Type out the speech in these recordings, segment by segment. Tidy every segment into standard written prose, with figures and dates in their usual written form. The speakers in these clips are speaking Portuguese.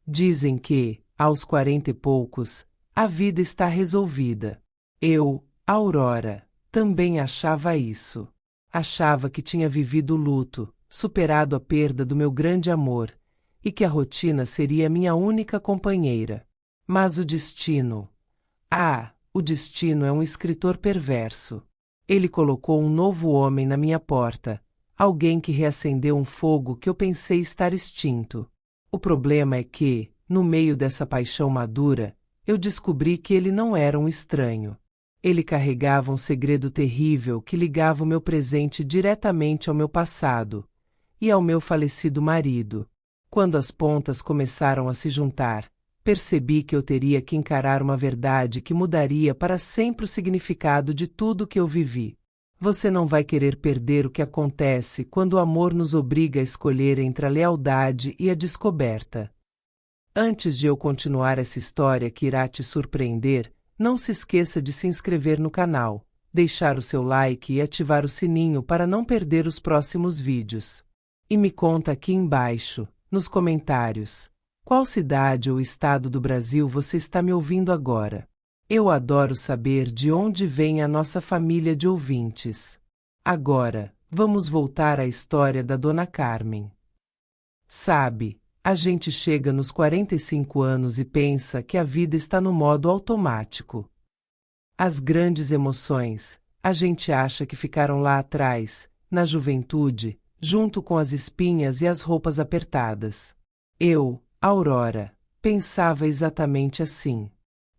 Dizem que, aos 40 e poucos, a vida está resolvida. Eu, Aurora, também achava isso. Achava que tinha vivido o luto, superado a perda do meu grande amor, e que a rotina seria minha única companheira. Mas o destino... o destino é um escritor perverso. Ele colocou um novo homem na minha porta, alguém que reacendeu um fogo que eu pensei estar extinto. O problema é que, no meio dessa paixão madura, eu descobri que ele não era um estranho. Ele carregava um segredo terrível que ligava o meu presente diretamente ao meu passado e ao meu falecido marido. Quando as pontas começaram a se juntar, percebi que eu teria que encarar uma verdade que mudaria para sempre o significado de tudo que eu vivi. Você não vai querer perder o que acontece quando o amor nos obriga a escolher entre a lealdade e a descoberta. Antes de eu continuar essa história que irá te surpreender, não se esqueça de se inscrever no canal, deixar o seu like e ativar o sininho para não perder os próximos vídeos. E me conta aqui embaixo, nos comentários, qual cidade ou estado do Brasil você está me ouvindo agora. Eu adoro saber de onde vem a nossa família de ouvintes. Agora, vamos voltar à história da Dona Carmen. Sabe, a gente chega nos 45 anos e pensa que a vida está no modo automático. As grandes emoções, a gente acha que ficaram lá atrás, na juventude, junto com as espinhas e as roupas apertadas. Eu, Aurora, pensava exatamente assim.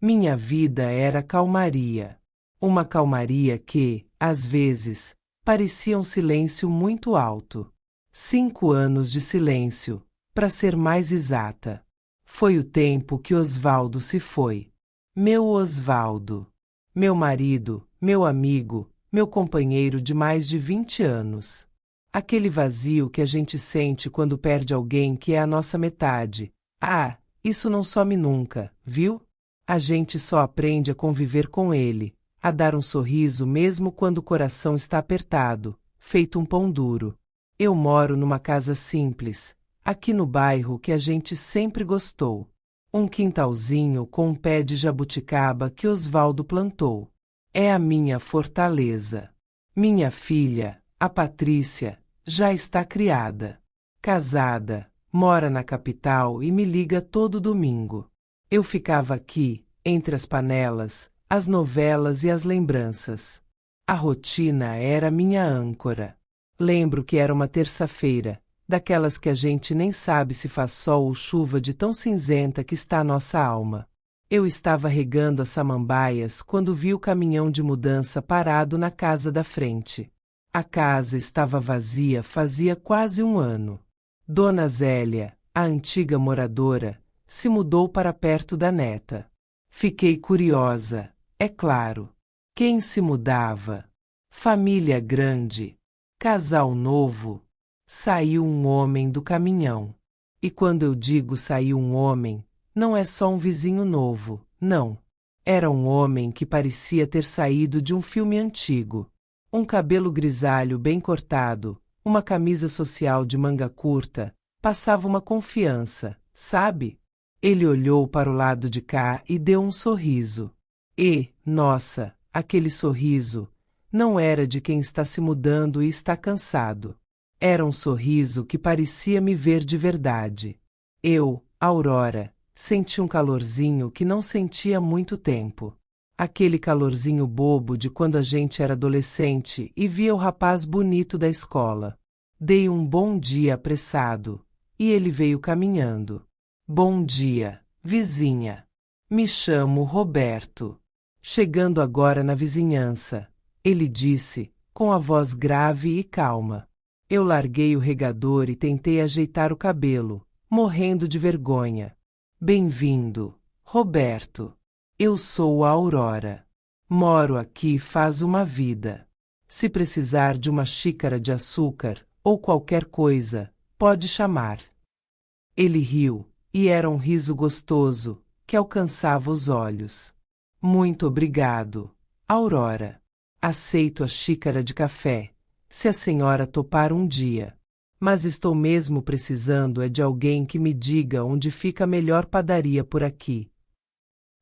Minha vida era calmaria. Uma calmaria que, às vezes, parecia um silêncio muito alto. 5 anos de silêncio, para ser mais exata. Foi o tempo que Osvaldo se foi. Meu Osvaldo. Meu marido, meu amigo, meu companheiro de mais de 20 anos. Aquele vazio que a gente sente quando perde alguém que é a nossa metade. Isso não some nunca, viu? A gente só aprende a conviver com ele, a dar um sorriso mesmo quando o coração está apertado, feito um pão duro. Eu moro numa casa simples, aqui no bairro que a gente sempre gostou. Um quintalzinho com um pé de jabuticaba que Osvaldo plantou. É a minha fortaleza. Minha filha, a Patrícia, já está criada. Casada, mora na capital e me liga todo domingo. Eu ficava aqui, entre as panelas, as novelas e as lembranças. A rotina era minha âncora. Lembro que era uma terça-feira, daquelas que a gente nem sabe se faz sol ou chuva de tão cinzenta que está a nossa alma. Eu estava regando as samambaias quando vi o caminhão de mudança parado na casa da frente. A casa estava vazia fazia quase um ano. Dona Zélia, a antiga moradora, se mudou para perto da neta. Fiquei curiosa, é claro. Quem se mudava? Família grande. Casal novo. Saiu um homem do caminhão. E quando eu digo saiu um homem, não é só um vizinho novo, não. Era um homem que parecia ter saído de um filme antigo. Um cabelo grisalho bem cortado, uma camisa social de manga curta, passava uma confiança, sabe? Ele olhou para o lado de cá e deu um sorriso. E, nossa, aquele sorriso não era de quem está se mudando e está cansado. Era um sorriso que parecia me ver de verdade. Eu, Aurora, senti um calorzinho que não sentia há muito tempo. Aquele calorzinho bobo de quando a gente era adolescente e via o rapaz bonito da escola. Dei um bom dia apressado, e ele veio caminhando. Bom dia, vizinha. Me chamo Roberto. Chegando agora na vizinhança, ele disse, com a voz grave e calma. Eu larguei o regador e tentei ajeitar o cabelo, morrendo de vergonha. Bem-vindo, Roberto. Eu sou a Aurora. Moro aqui faz uma vida. Se precisar de uma xícara de açúcar ou qualquer coisa, pode chamar. Ele riu, e era um riso gostoso, que alcançava os olhos. Muito obrigado, Aurora. Aceito a xícara de café, se a senhora topar um dia. Mas estou mesmo precisando é de alguém que me diga onde fica a melhor padaria por aqui.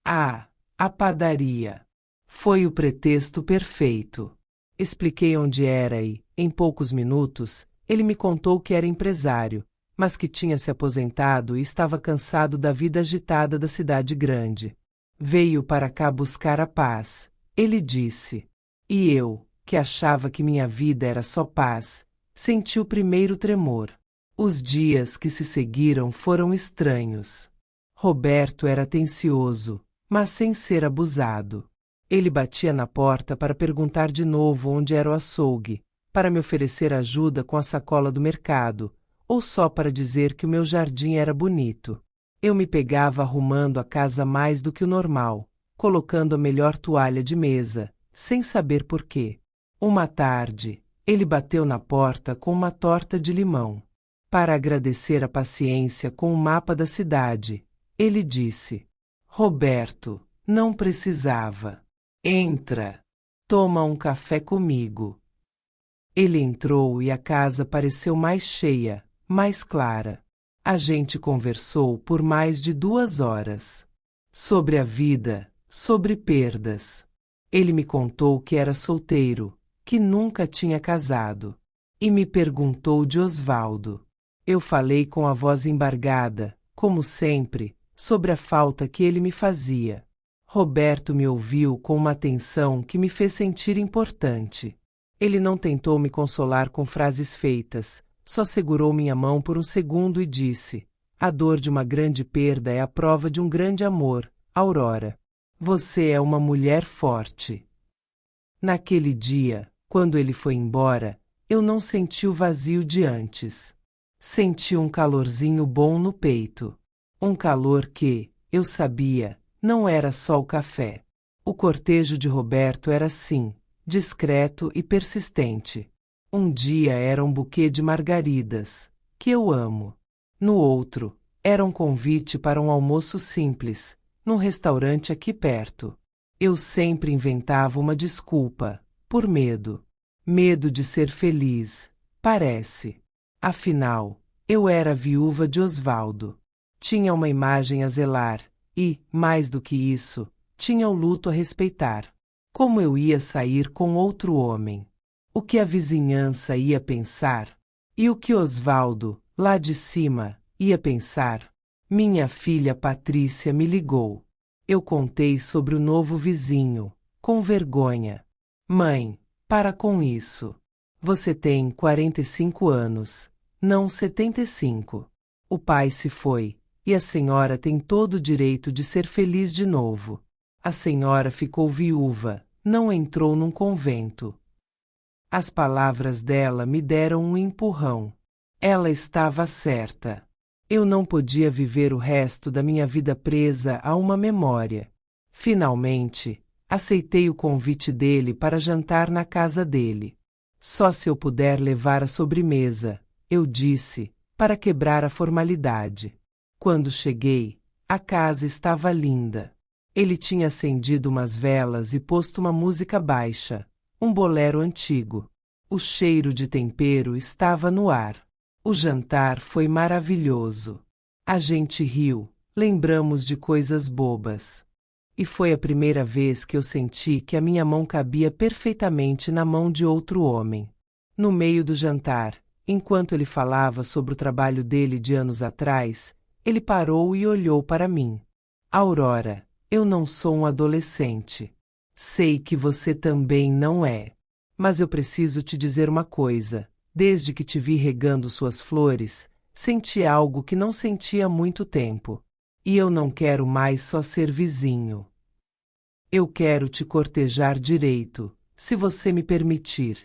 Ah, a padaria. Foi o pretexto perfeito. Expliquei onde era e, em poucos minutos, ele me contou que era empresário, mas que tinha se aposentado e estava cansado da vida agitada da cidade grande. Veio para cá buscar a paz, ele disse. E eu, que achava que minha vida era só paz, senti o primeiro tremor. Os dias que se seguiram foram estranhos. Roberto era atencioso, mas sem ser abusado. Ele batia na porta para perguntar de novo onde era o açougue, para me oferecer ajuda com a sacola do mercado, ou só para dizer que o meu jardim era bonito. Eu me pegava arrumando a casa mais do que o normal, colocando a melhor toalha de mesa, sem saber por quê. Uma tarde, ele bateu na porta com uma torta de limão. Para agradecer a paciência com o mapa da cidade, ele disse: Roberto, não precisava. Entra. Toma um café comigo. Ele entrou e a casa pareceu mais cheia, mais clara. A gente conversou por mais de 2 horas. Sobre a vida, sobre perdas. Ele me contou que era solteiro, que nunca tinha casado. E me perguntou de Osvaldo. Eu falei com a voz embargada, como sempre, sobre a falta que ele me fazia. Roberto me ouviu com uma atenção que me fez sentir importante. Ele não tentou me consolar com frases feitas, só segurou minha mão por um segundo e disse: A dor de uma grande perda é a prova de um grande amor, Aurora. Você é uma mulher forte. Naquele dia, quando ele foi embora, eu não senti o vazio de antes. Senti um calorzinho bom no peito. Um calor que, eu sabia, não era só o café. O cortejo de Roberto era assim, discreto e persistente. Um dia era um buquê de margaridas, que eu amo. No outro, era um convite para um almoço simples, num restaurante aqui perto. Eu sempre inventava uma desculpa, por medo. Medo de ser feliz, parece. Afinal, eu era viúva de Osvaldo. Tinha uma imagem a zelar. E, mais do que isso, tinha o luto a respeitar. Como eu ia sair com outro homem? O que a vizinhança ia pensar? E o que Osvaldo, lá de cima, ia pensar? Minha filha Patrícia me ligou. Eu contei sobre o novo vizinho, com vergonha. Mãe, para com isso. Você tem 45 anos, não 75. O pai se foi. E a senhora tem todo o direito de ser feliz de novo. A senhora ficou viúva, não entrou num convento. As palavras dela me deram um empurrão. Ela estava certa. Eu não podia viver o resto da minha vida presa a uma memória. Finalmente, aceitei o convite dele para jantar na casa dele. Só se eu puder levar a sobremesa, eu disse, para quebrar a formalidade. Quando cheguei, a casa estava linda. Ele tinha acendido umas velas e posto uma música baixa, um bolero antigo. O cheiro de tempero estava no ar. O jantar foi maravilhoso. A gente riu, lembramos de coisas bobas. E foi a primeira vez que eu senti que a minha mão cabia perfeitamente na mão de outro homem. No meio do jantar, enquanto ele falava sobre o trabalho dele de anos atrás, ele parou e olhou para mim. Aurora, eu não sou um adolescente. Sei que você também não é. Mas eu preciso te dizer uma coisa. Desde que te vi regando suas flores, senti algo que não sentia há muito tempo. E eu não quero mais só ser vizinho. Eu quero te cortejar direito, se você me permitir.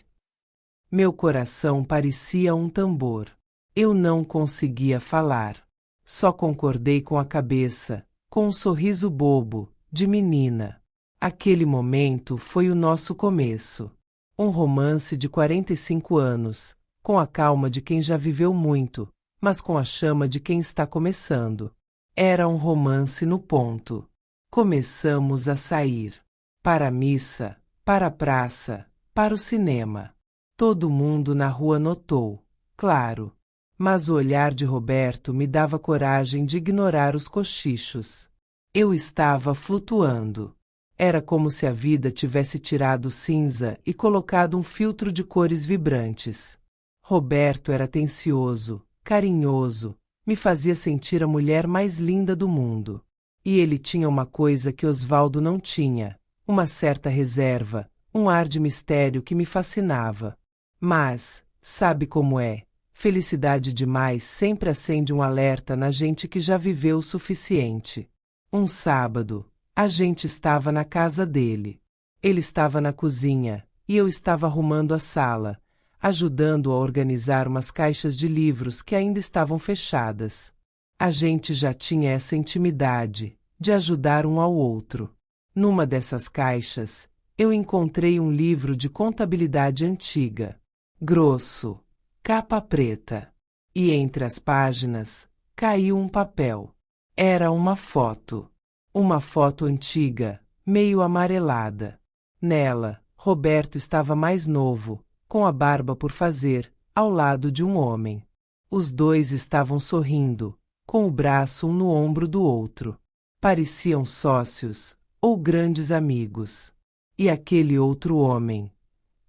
Meu coração parecia um tambor. Eu não conseguia falar. Só concordei com a cabeça, com um sorriso bobo, de menina. Aquele momento foi o nosso começo. Um romance de 45 anos, com a calma de quem já viveu muito, mas com a chama de quem está começando. Era um romance no ponto. Começamos a sair. Para a missa, para a praça, para o cinema. Todo mundo na rua notou, claro, Mas o olhar de Roberto me dava coragem de ignorar os cochichos. Eu estava flutuando. Era como se a vida tivesse tirado cinza e colocado um filtro de cores vibrantes. Roberto era atencioso, carinhoso, me fazia sentir a mulher mais linda do mundo. E ele tinha uma coisa que Osvaldo não tinha, uma certa reserva, um ar de mistério que me fascinava. Mas, sabe como é? Felicidade demais sempre acende um alerta na gente que já viveu o suficiente. Um sábado, a gente estava na casa dele. Ele estava na cozinha, e eu estava arrumando a sala, ajudando-o a organizar umas caixas de livros que ainda estavam fechadas. A gente já tinha essa intimidade, de ajudar um ao outro. Numa dessas caixas, eu encontrei um livro de contabilidade antiga, grosso, capa preta. E entre as páginas, caiu um papel. Era uma foto. Uma foto antiga, meio amarelada. Nela, Roberto estava mais novo, com a barba por fazer, ao lado de um homem. Os dois estavam sorrindo, com o braço um no ombro do outro. Pareciam sócios, ou grandes amigos. E aquele outro homem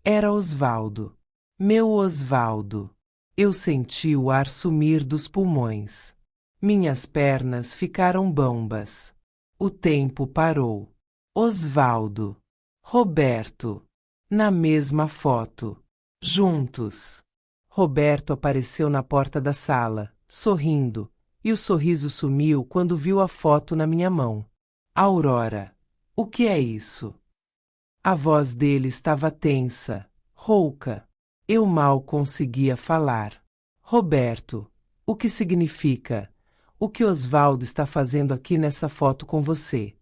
era Osvaldo. Meu Osvaldo. Eu senti o ar sumir dos pulmões. Minhas pernas ficaram bambas. O tempo parou. Osvaldo. Roberto. Na mesma foto. Juntos. Roberto apareceu na porta da sala, sorrindo, e o sorriso sumiu quando viu a foto na minha mão. Aurora. O que é isso? A voz dele estava tensa, rouca. Eu mal conseguia falar. Roberto, o que significa? O que Osvaldo está fazendo aqui nessa foto com você?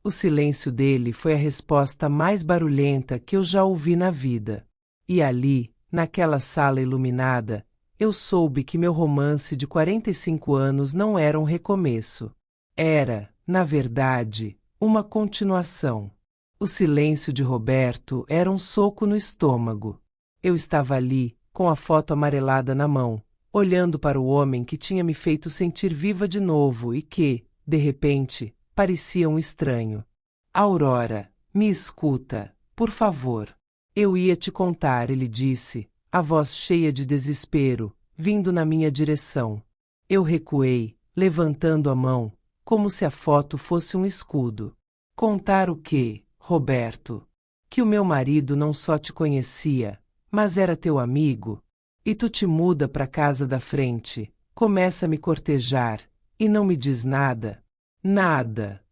O silêncio dele foi a resposta mais barulhenta que eu já ouvi na vida. E ali, naquela sala iluminada, eu soube que meu romance de 45 anos não era um recomeço. Era, na verdade, uma continuação. O silêncio de Roberto era um soco no estômago. Eu estava ali, com a foto amarelada na mão, olhando para o homem que tinha me feito sentir viva de novo e que, de repente, parecia um estranho. Aurora, me escuta, por favor. Eu ia te contar, ele disse, a voz cheia de desespero, vindo na minha direção. Eu recuei, levantando a mão, como se a foto fosse um escudo. Contar o quê, Roberto? Que o meu marido não só te conhecia, mas era teu amigo, e tu te muda para a casa da frente, começa a me cortejar, e não me diz nada. Nada.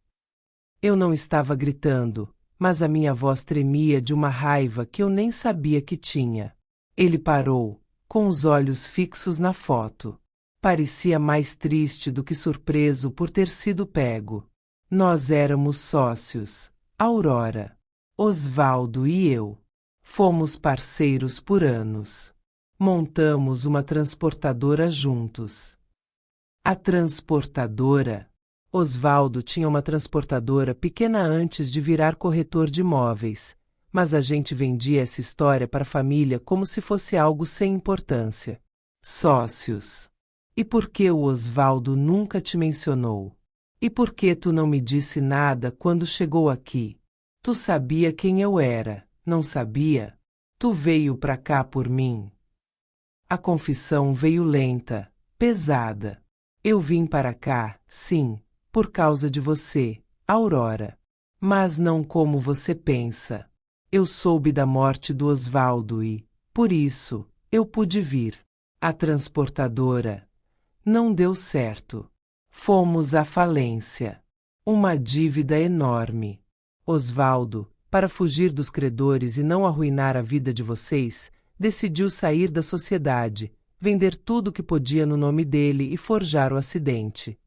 Eu não estava gritando, mas a minha voz tremia de uma raiva que eu nem sabia que tinha. Ele parou, com os olhos fixos na foto. Parecia mais triste do que surpreso por ter sido pego. Nós éramos sócios, Aurora, Osvaldo e eu. Fomos parceiros por anos. Montamos uma transportadora juntos. A transportadora? Osvaldo tinha uma transportadora pequena antes de virar corretor de imóveis, mas a gente vendia essa história para a família como se fosse algo sem importância. Sócios. E por que o Osvaldo nunca te mencionou? E por que tu não me disse nada quando chegou aqui? Tu sabia quem eu era, não sabia? Tu veio para cá por mim. A confissão veio lenta, pesada. Eu vim para cá, sim, por causa de você, Aurora. Mas não como você pensa. Eu soube da morte do Osvaldo e, por isso, eu pude vir. A transportadora não deu certo. Fomos à falência. Uma dívida enorme. Osvaldo, para fugir dos credores e não arruinar a vida de vocês, decidiu sair da sociedade, vender tudo o que podia no nome dele e forjar o acidente.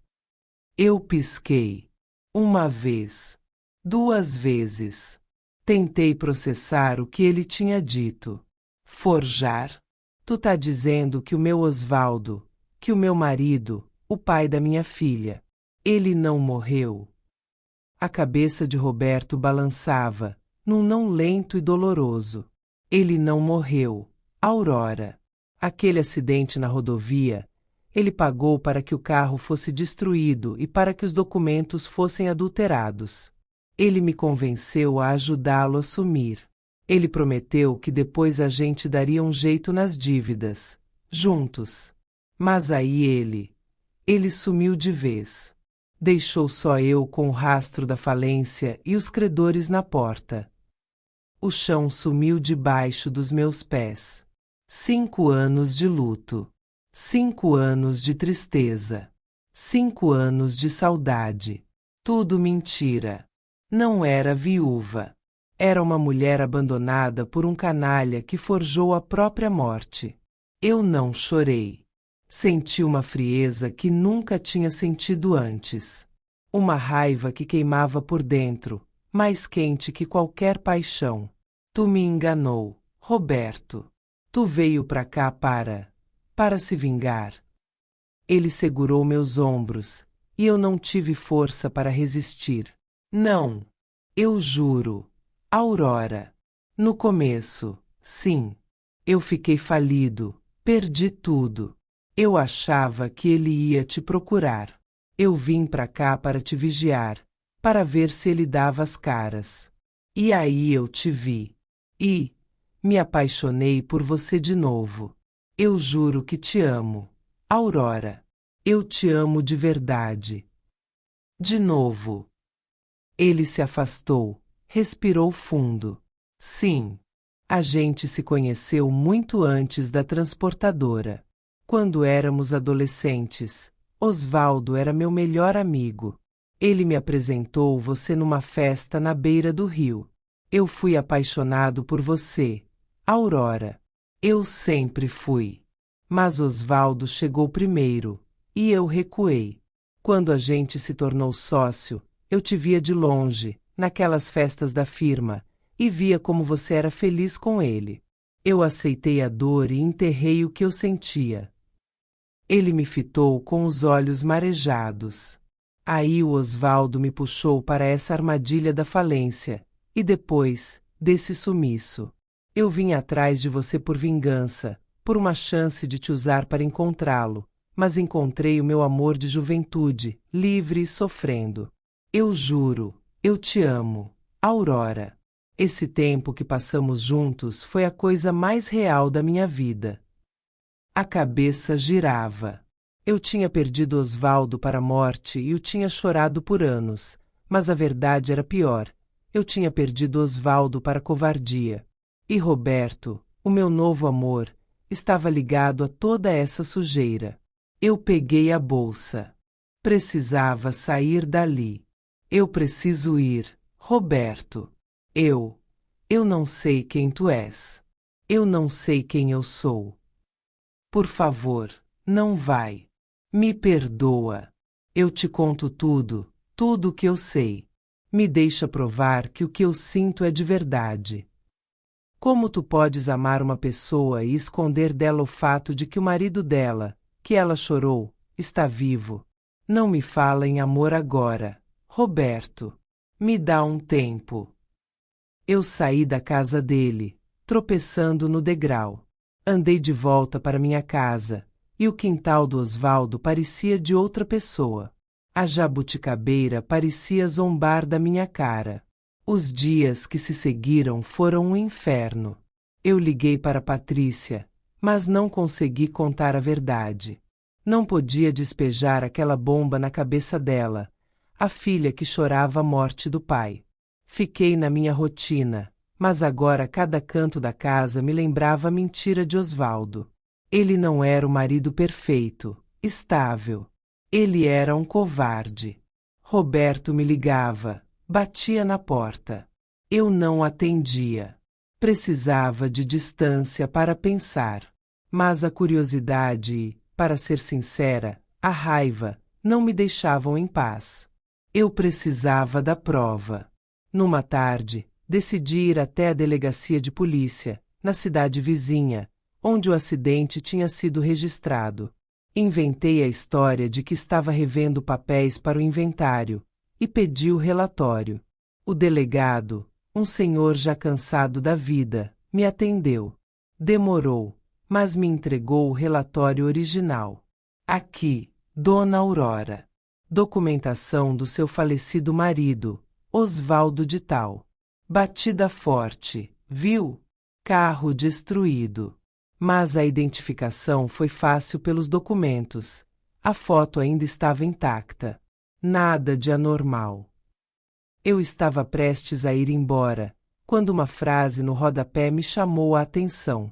Eu pisquei. Uma vez. 2 vezes. Tentei processar o que ele tinha dito. Forjar? Tu tá dizendo que o meu Osvaldo, que o meu marido, o pai da minha filha, ele não morreu? A cabeça de Roberto balançava, num não lento e doloroso. Ele não morreu, Aurora. Aquele acidente na rodovia, ele pagou para que o carro fosse destruído e para que os documentos fossem adulterados. Ele me convenceu a ajudá-lo a sumir. Ele prometeu que depois a gente daria um jeito nas dívidas, juntos. Mas aí ele sumiu de vez. Deixou só eu com o rastro da falência e os credores na porta. O chão sumiu debaixo dos meus pés. 5 anos de luto. 5 anos de tristeza. 5 anos de saudade. Tudo mentira. Não era viúva. Era uma mulher abandonada por um canalha que forjou a própria morte. Eu não chorei. Senti uma frieza que nunca tinha sentido antes. Uma raiva que queimava por dentro, mais quente que qualquer paixão. Tu me enganou, Roberto. Tu veio pra cá para se vingar. Ele segurou meus ombros, e eu não tive força para resistir. Não. Eu juro. Aurora. No começo, sim. Eu fiquei falido, perdi tudo. Eu achava que ele ia te procurar. Eu vim pra cá para te vigiar, para ver se ele dava as caras. E aí eu te vi. E me apaixonei por você de novo. Eu juro que te amo, Aurora. Eu te amo de verdade. De novo. Ele se afastou, respirou fundo. Sim. A gente se conheceu muito antes da transportadora. Quando éramos adolescentes, Osvaldo era meu melhor amigo. Ele me apresentou você numa festa na beira do rio. Eu fui apaixonado por você, Aurora. Eu sempre fui. Mas Osvaldo chegou primeiro, e eu recuei. Quando a gente se tornou sócio, eu te via de longe, naquelas festas da firma, e via como você era feliz com ele. Eu aceitei a dor e enterrei o que eu sentia. Ele me fitou com os olhos marejados. Aí o Osvaldo me puxou para essa armadilha da falência, e depois, desse sumiço. Eu vim atrás de você por vingança, por uma chance de te usar para encontrá-lo, mas encontrei o meu amor de juventude, livre e sofrendo. Eu juro, eu te amo, Aurora. Esse tempo que passamos juntos foi a coisa mais real da minha vida. A cabeça girava. Eu tinha perdido Osvaldo para a morte e o tinha chorado por anos, mas a verdade era pior. Eu tinha perdido Osvaldo para a covardia. E Roberto, o meu novo amor, estava ligado a toda essa sujeira. Eu peguei a bolsa. Precisava sair dali. Eu preciso ir, Roberto. Eu não sei quem tu és. Eu não sei quem eu sou. Por favor, não vai. Me perdoa. Eu te conto tudo, tudo o que eu sei. Me deixa provar que o que eu sinto é de verdade. Como tu podes amar uma pessoa e esconder dela o fato de que o marido dela, que ela chorou, está vivo? Não me fala em amor agora, Roberto. Me dá um tempo. Eu saí da casa dele, tropeçando no degrau. Andei de volta para minha casa, e o quintal do Osvaldo parecia de outra pessoa. A jabuticabeira parecia zombar da minha cara. Os dias que se seguiram foram um inferno. Eu liguei para Patrícia, mas não consegui contar a verdade. Não podia despejar aquela bomba na cabeça dela, a filha que chorava a morte do pai. Fiquei na minha rotina. Mas agora cada canto da casa me lembrava a mentira de Osvaldo. Ele não era o marido perfeito, estável. Ele era um covarde. Roberto me ligava, batia na porta. Eu não atendia. Precisava de distância para pensar. Mas a curiosidade e, para ser sincera, a raiva não me deixavam em paz. Eu precisava da prova. Numa tarde, decidi ir até a delegacia de polícia, na cidade vizinha, onde o acidente tinha sido registrado. Inventei a história de que estava revendo papéis para o inventário e pedi o relatório. O delegado, um senhor já cansado da vida, me atendeu. Demorou, mas me entregou o relatório original. Aqui, Dona Aurora. Documentação do seu falecido marido, Osvaldo de Tal. Batida forte, viu? Carro destruído. Mas a identificação foi fácil pelos documentos. A foto ainda estava intacta. Nada de anormal. Eu estava prestes a ir embora, quando uma frase no rodapé me chamou a atenção.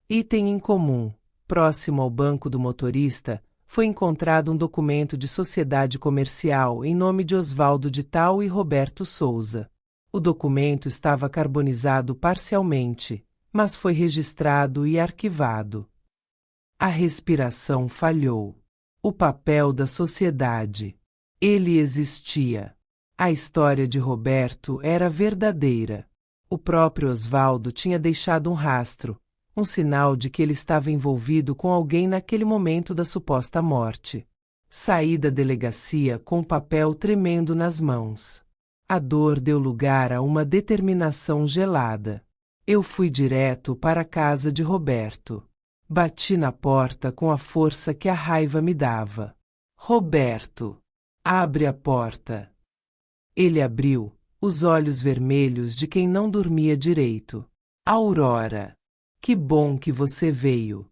Item em comum. Próximo ao banco do motorista, foi encontrado um documento de sociedade comercial em nome de Osvaldo de Tal e Roberto Souza. O documento estava carbonizado parcialmente, mas foi registrado e arquivado. A respiração falhou. O papel da sociedade. Ele existia. A história de Roberto era verdadeira. O próprio Osvaldo tinha deixado um rastro, um sinal de que ele estava envolvido com alguém naquele momento da suposta morte. Saí da delegacia com o papel tremendo nas mãos. A dor deu lugar a uma determinação gelada. Eu fui direto para a casa de Roberto. Bati na porta com a força que a raiva me dava. Roberto, abre a porta. Ele abriu, os olhos vermelhos de quem não dormia direito. Aurora, que bom que você veio.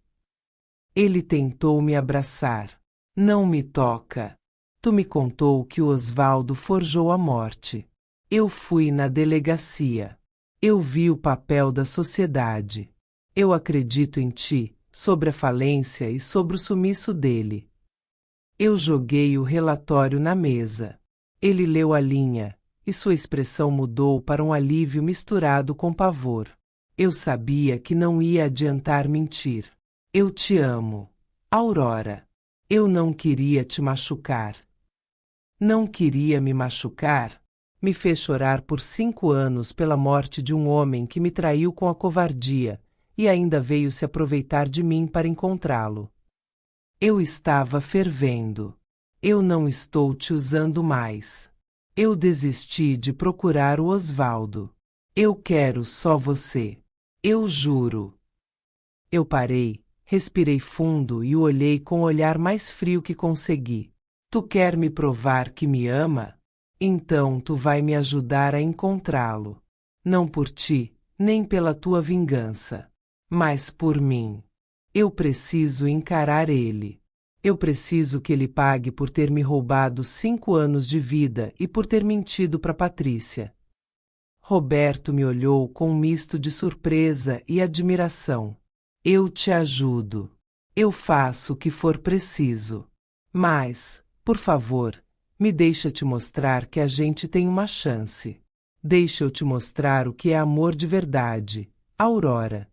Ele tentou me abraçar. Não me toca. Tu me contou que o Osvaldo forjou a morte. Eu fui na delegacia. Eu vi o papel da sociedade. Eu acredito em ti, sobre a falência e sobre o sumiço dele. Eu joguei o relatório na mesa. Ele leu a linha, e sua expressão mudou para um alívio misturado com pavor. Eu sabia que não ia adiantar mentir. Eu te amo, Aurora. Eu não queria te machucar. Não queria me machucar. Me fez chorar por 5 anos pela morte de um homem que me traiu com a covardia e ainda veio se aproveitar de mim para encontrá-lo. Eu estava fervendo. Eu não estou te usando mais. Eu desisti de procurar o Osvaldo. Eu quero só você. Eu juro. Eu parei, respirei fundo e o olhei com o olhar mais frio que consegui. Tu quer me provar que me ama? Então tu vai me ajudar a encontrá-lo. Não por ti, nem pela tua vingança, mas por mim. Eu preciso encarar ele. Eu preciso que ele pague por ter me roubado 5 anos de vida e por ter mentido para Patrícia. Roberto me olhou com um misto de surpresa e admiração. Eu te ajudo. Eu faço o que for preciso. Mas, por favor, me deixa te mostrar que a gente tem uma chance. Deixa eu te mostrar o que é amor de verdade, Aurora.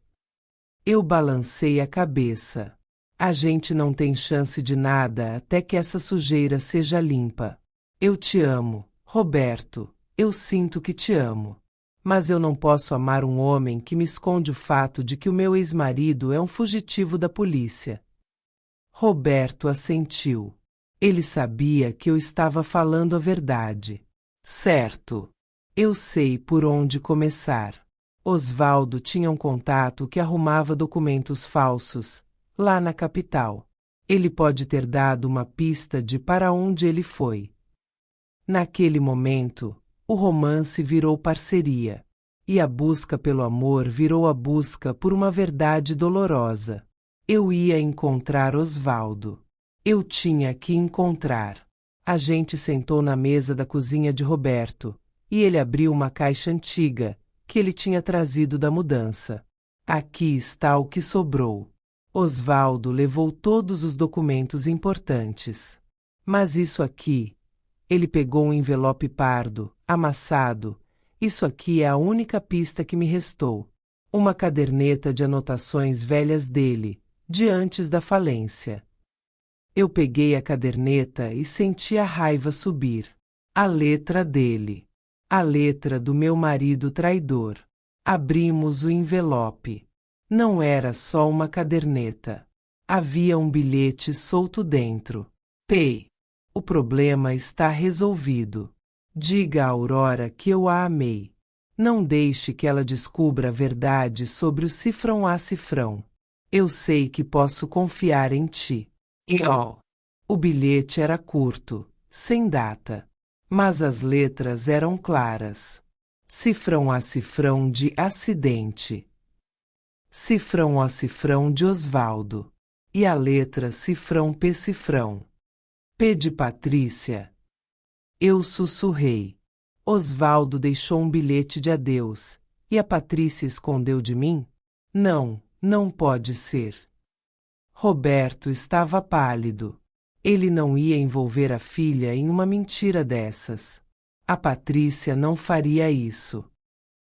Eu balancei a cabeça. A gente não tem chance de nada até que essa sujeira seja limpa. Eu te amo, Roberto. Eu sinto que te amo. Mas eu não posso amar um homem que me esconde o fato de que o meu ex-marido é um fugitivo da polícia. Roberto assentiu. Ele sabia que eu estava falando a verdade. Certo. Eu sei por onde começar. Osvaldo tinha um contato que arrumava documentos falsos, lá na capital. Ele pode ter dado uma pista de para onde ele foi. Naquele momento, o romance virou parceria, e a busca pelo amor virou a busca por uma verdade dolorosa. Eu ia encontrar Osvaldo. Eu tinha que encontrar. A gente sentou na mesa da cozinha de Roberto, e ele abriu uma caixa antiga, que ele tinha trazido da mudança. Aqui está o que sobrou. Osvaldo levou todos os documentos importantes. Mas isso aqui... Ele pegou um envelope pardo, amassado. Isso aqui é a única pista que me restou. Uma caderneta de anotações velhas dele, de antes da falência. Eu peguei a caderneta e senti a raiva subir. A letra dele. A letra do meu marido traidor. Abrimos o envelope. Não era só uma caderneta. Havia um bilhete solto dentro. P. O problema está resolvido. Diga a Aurora que eu a amei. Não deixe que ela descubra a verdade sobre o cifrão a cifrão. Eu sei que posso confiar em ti. E ó. O bilhete era curto, sem data. Mas as letras eram claras. Cifrão a cifrão de acidente. Cifrão a cifrão de Osvaldo. E a letra cifrão P cifrão. P de Patrícia. Eu sussurrei. Osvaldo deixou um bilhete de adeus. E a Patrícia escondeu de mim? Não, não pode ser. Roberto estava pálido. Ele não ia envolver a filha em uma mentira dessas. A Patrícia não faria isso.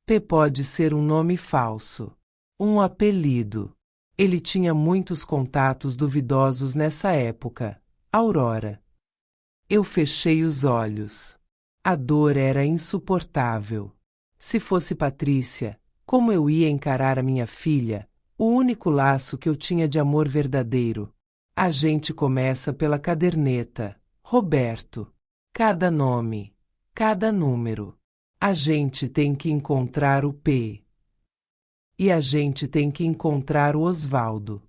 P pode ser um nome falso. Um apelido. Ele tinha muitos contatos duvidosos nessa época. Aurora. Eu fechei os olhos. A dor era insuportável. Se fosse Patrícia, como eu ia encarar a minha filha, o único laço que eu tinha de amor verdadeiro? A gente começa pela caderneta. Roberto. Cada nome. Cada número. A gente tem que encontrar o P. E a gente tem que encontrar o Osvaldo.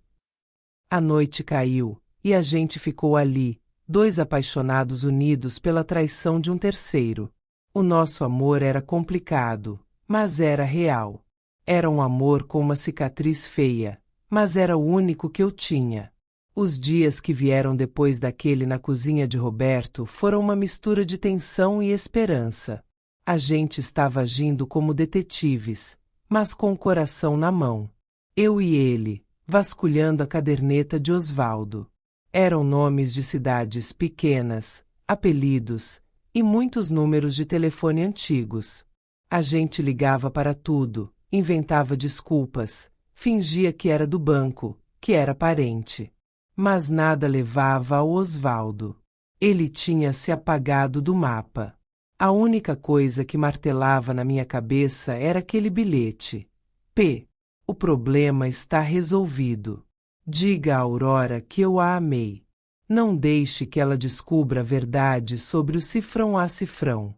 A noite caiu, e a gente ficou ali, dois apaixonados unidos pela traição de um terceiro. O nosso amor era complicado, mas era real. Era um amor com uma cicatriz feia, mas era o único que eu tinha. Os dias que vieram depois daquele na cozinha de Roberto foram uma mistura de tensão e esperança. A gente estava agindo como detetives, mas com o coração na mão. Eu e ele, vasculhando a caderneta de Osvaldo. Eram nomes de cidades pequenas, apelidos e muitos números de telefone antigos. A gente ligava para tudo, inventava desculpas, fingia que era do banco, que era parente. Mas nada levava ao Osvaldo. Ele tinha se apagado do mapa. A única coisa que martelava na minha cabeça era aquele bilhete. P. O problema está resolvido. Diga a Aurora que eu a amei. Não deixe que ela descubra a verdade sobre o cifrão a cifrão.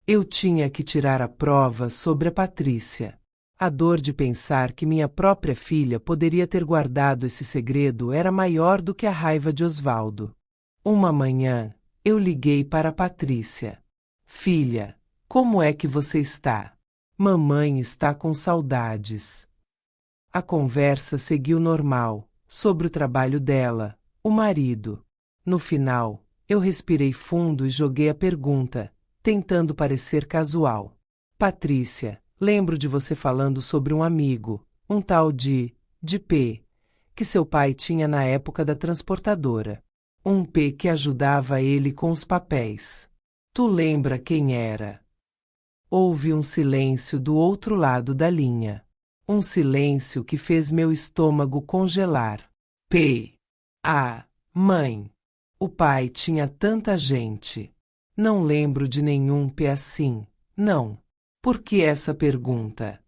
Eu tinha que tirar a prova sobre a Patrícia. A dor de pensar que minha própria filha poderia ter guardado esse segredo era maior do que a raiva de Osvaldo. Uma manhã, eu liguei para a Patrícia. Filha, como é que você está? Mamãe está com saudades. A conversa seguiu normal, sobre o trabalho dela, o marido. No final, eu respirei fundo e joguei a pergunta, tentando parecer casual. Patrícia, lembro de você falando sobre um amigo, um tal de P, que seu pai tinha na época da transportadora. Um P que ajudava ele com os papéis. Tu lembra quem era? Houve um silêncio do outro lado da linha. Um silêncio que fez meu estômago congelar. P. Ah, mãe. O pai tinha tanta gente. Não lembro de nenhum P assim, não. Por que essa pergunta?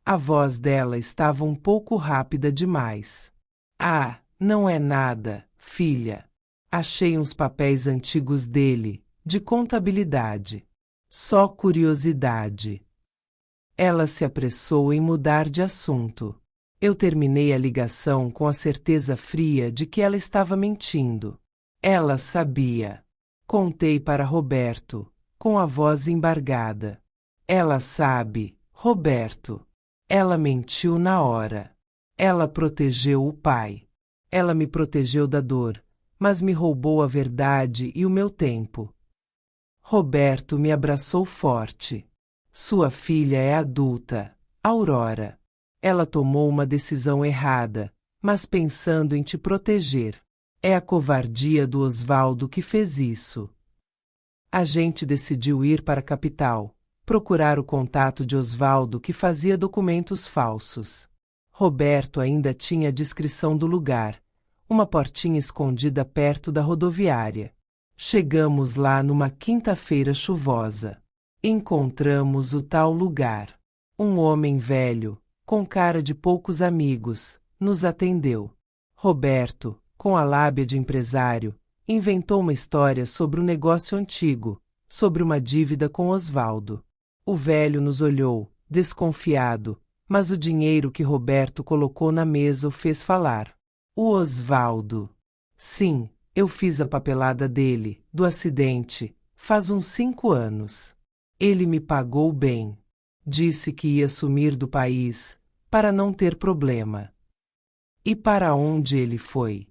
A voz dela estava um pouco rápida demais. Ah, não é nada, filha. Achei uns papéis antigos dele, de contabilidade. Só curiosidade. Ela se apressou em mudar de assunto. Eu terminei a ligação com a certeza fria de que ela estava mentindo. Ela sabia. Contei para Roberto, com a voz embargada. Ela sabe, Roberto. Ela mentiu na hora. Ela protegeu o pai. Ela me protegeu da dor, mas me roubou a verdade e o meu tempo. Roberto me abraçou forte. Sua filha é adulta, Aurora. Ela tomou uma decisão errada, mas pensando em te proteger. É a covardia do Osvaldo que fez isso. A gente decidiu ir para a capital, procurar o contato de Osvaldo que fazia documentos falsos. Roberto ainda tinha a descrição do lugar, uma portinha escondida perto da rodoviária. Chegamos lá numa quinta-feira chuvosa. Encontramos o tal lugar. Um homem velho, com cara de poucos amigos, nos atendeu. Roberto, com a lábia de empresário, inventou uma história sobre um negócio antigo, sobre uma dívida com Osvaldo. O velho nos olhou, desconfiado, Mas o dinheiro que Roberto colocou na mesa o fez falar. O Osvaldo. Sim, eu fiz a papelada dele, do acidente, faz uns 5 anos. Ele me pagou bem. Disse que ia sumir do país, para não ter problema. E para onde ele foi?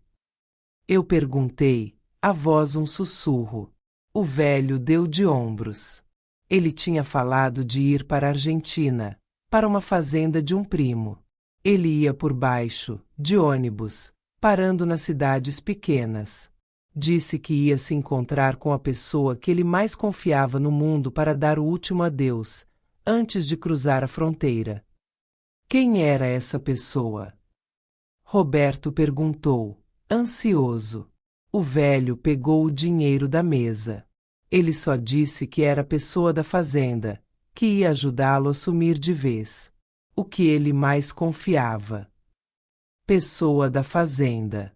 Eu perguntei, a voz um sussurro. O velho deu de ombros. Ele tinha falado de ir para a Argentina, para uma fazenda de um primo. Ele ia por baixo, de ônibus, parando nas cidades pequenas. Disse que ia se encontrar com a pessoa que ele mais confiava no mundo para dar o último adeus, antes de cruzar a fronteira. Quem era essa pessoa? Roberto perguntou, ansioso. O velho pegou o dinheiro da mesa. Ele só disse que era a pessoa da fazenda, que ia ajudá-lo a sumir de vez. O que ele mais confiava. Pessoa da fazenda.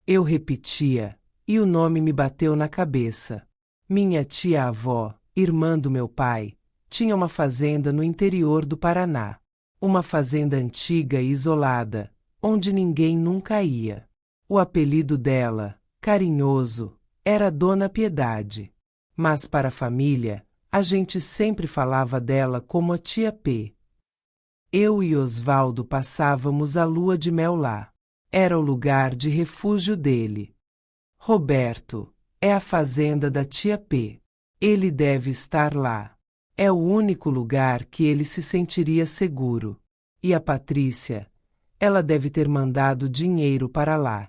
Eu repetia, e o nome me bateu na cabeça. Minha tia-avó, irmã do meu pai, tinha uma fazenda no interior do Paraná. Uma fazenda antiga e isolada, onde ninguém nunca ia. O apelido dela, carinhoso, era Dona Piedade. Mas para a família, a gente sempre falava dela como a tia P. Eu e Osvaldo passávamos a lua de mel lá. Era o lugar de refúgio dele. Roberto, é a fazenda da tia P. Ele deve estar lá. É o único lugar que ele se sentiria seguro. E a Patrícia, ela deve ter mandado dinheiro para lá.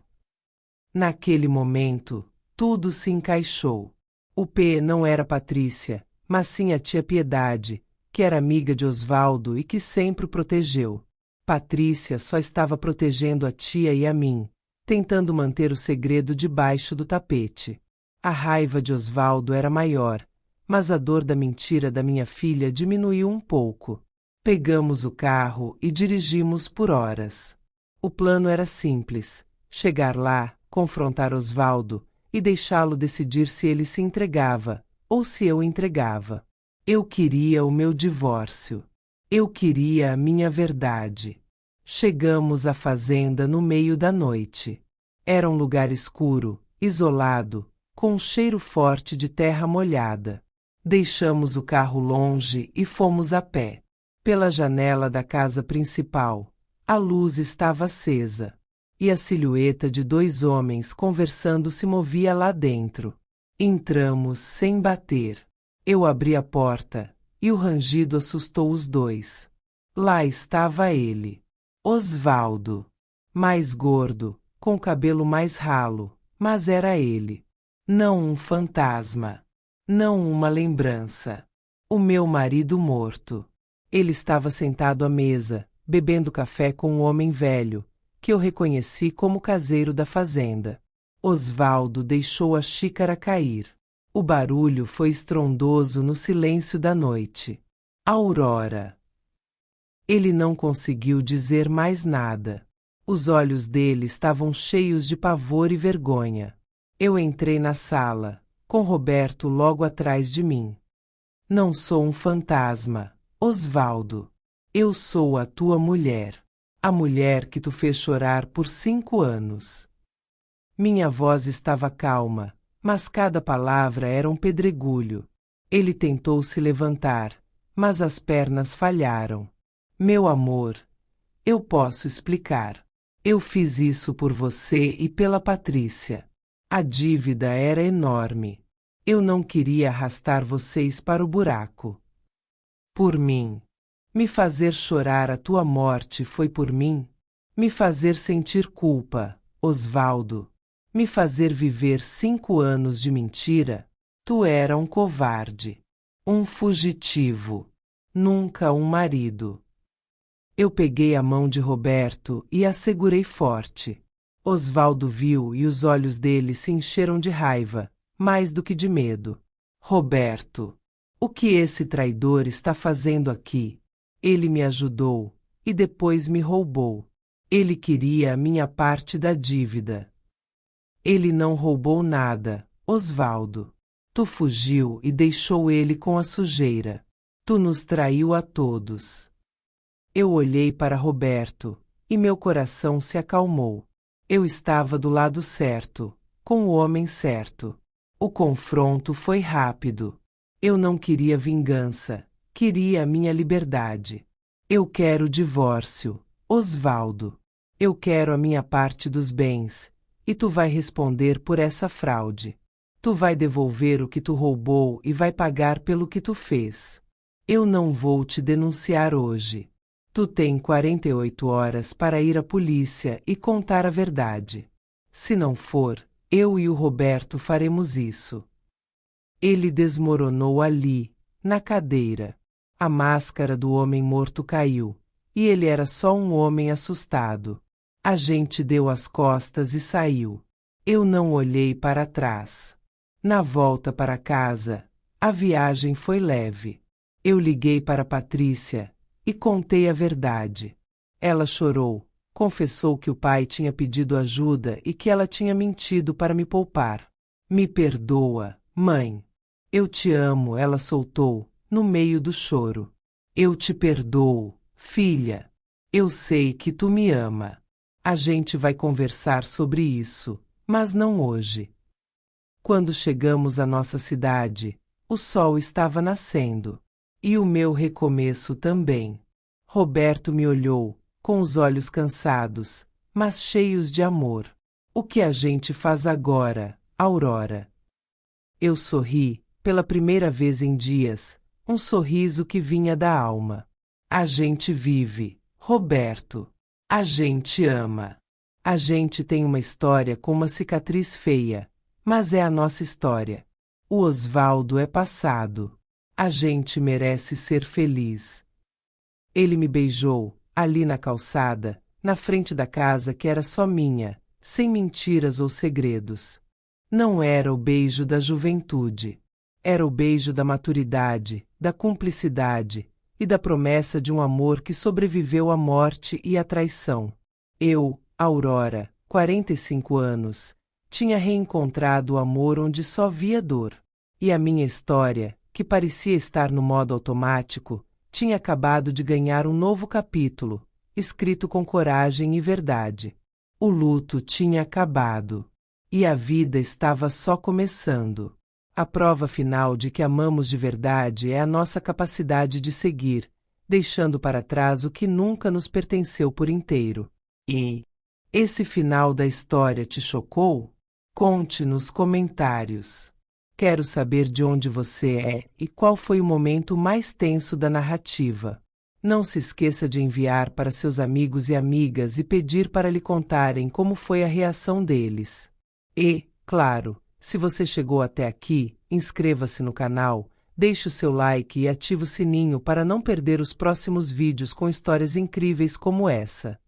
Naquele momento, tudo se encaixou. O P não era Patrícia, mas sim a tia Piedade, que era amiga de Osvaldo e que sempre o protegeu. Patrícia só estava protegendo a tia e a mim, tentando manter o segredo debaixo do tapete. A raiva de Osvaldo era maior, mas a dor da mentira da minha filha diminuiu um pouco. Pegamos o carro e dirigimos por horas. O plano era simples: chegar lá, confrontar Osvaldo e deixá-lo decidir se ele se entregava ou se eu entregava. Eu queria o meu divórcio. Eu queria a minha verdade. Chegamos à fazenda no meio da noite. Era um lugar escuro, isolado, com um cheiro forte de terra molhada. Deixamos o carro longe e fomos a pé. Pela janela da casa principal, a luz estava acesa, e a silhueta de 2 homens conversando se movia lá dentro. Entramos sem bater. Eu abri a porta, e o rangido assustou os 2. Lá estava ele, Osvaldo, mais gordo, com cabelo mais ralo, mas era ele. Não um fantasma. Não uma lembrança. O meu marido morto. Ele estava sentado à mesa, bebendo café com um homem velho, que eu reconheci como caseiro da fazenda. Osvaldo deixou a xícara cair. O barulho foi estrondoso no silêncio da noite. Aurora. Ele não conseguiu dizer mais nada. Os olhos dele estavam cheios de pavor e vergonha. Eu entrei na sala, com Roberto logo atrás de mim. Não sou um fantasma, Osvaldo. Eu sou a tua mulher. A mulher que tu fez chorar por 5 anos. Minha voz estava calma, mas cada palavra era um pedregulho. Ele tentou se levantar, mas as pernas falharam. Meu amor, eu posso explicar. Eu fiz isso por você e pela Patrícia. A dívida era enorme. Eu não queria arrastar vocês para o buraco. Por mim. Me fazer chorar a tua morte foi por mim? Me fazer sentir culpa, Osvaldo. Me fazer viver 5 anos de mentira? Tu era um covarde. Um fugitivo. Nunca um marido. Eu peguei a mão de Roberto e a segurei forte. Osvaldo viu e os olhos dele se encheram de raiva, mais do que de medo. Roberto, o que esse traidor está fazendo aqui? Ele me ajudou e depois me roubou. Ele queria a minha parte da dívida. Ele não roubou nada, Osvaldo. Tu fugiu e deixou ele com a sujeira. Tu nos traiu a todos. Eu olhei para Roberto, e meu coração se acalmou. Eu estava do lado certo, com o homem certo. O confronto foi rápido. Eu não queria vingança, queria a minha liberdade. Eu quero o divórcio, Osvaldo. Eu quero a minha parte dos bens, e tu vai responder por essa fraude. Tu vai devolver o que tu roubou e vai pagar pelo que tu fez. Eu não vou te denunciar hoje. Tu tem 48 horas para ir à polícia e contar a verdade. Se não for, eu e o Roberto faremos isso. Ele desmoronou ali, na cadeira. A máscara do homem morto caiu, e ele era só um homem assustado. A gente deu as costas e saiu. Eu não olhei para trás. Na volta para casa, a viagem foi leve. Eu liguei para Patrícia e contei a verdade. Ela chorou, confessou que o pai tinha pedido ajuda e que ela tinha mentido para me poupar. Me perdoa, mãe. Eu te amo, ela soltou, no meio do choro. Eu te perdoo, filha. Eu sei que tu me ama. A gente vai conversar sobre isso, mas não hoje. Quando chegamos à nossa cidade, o sol estava nascendo. E o meu recomeço também. Roberto me olhou, com os olhos cansados, mas cheios de amor. O que a gente faz agora, Aurora? Eu sorri, pela primeira vez em dias, um sorriso que vinha da alma. A gente vive, Roberto. A gente ama. A gente tem uma história com uma cicatriz feia, mas é a nossa história. O Osvaldo é passado. A gente merece ser feliz. Ele me beijou, ali na calçada, na frente da casa que era só minha, sem mentiras ou segredos. Não era o beijo da juventude. Era o beijo da maturidade, da cumplicidade e da promessa de um amor que sobreviveu à morte e à traição. Eu, Aurora, 45 anos, tinha reencontrado o amor onde só via dor. E a minha história, que parecia estar no modo automático, tinha acabado de ganhar um novo capítulo, escrito com coragem e verdade. O luto tinha acabado. E a vida estava só começando. A prova final de que amamos de verdade é a nossa capacidade de seguir, deixando para trás o que nunca nos pertenceu por inteiro. E esse final da história te chocou? Conte nos comentários. Quero saber de onde você é e qual foi o momento mais tenso da narrativa. Não se esqueça de enviar para seus amigos e amigas e pedir para lhe contarem como foi a reação deles. E, claro, se você chegou até aqui, inscreva-se no canal, deixe o seu like e ative o sininho para não perder os próximos vídeos com histórias incríveis como essa.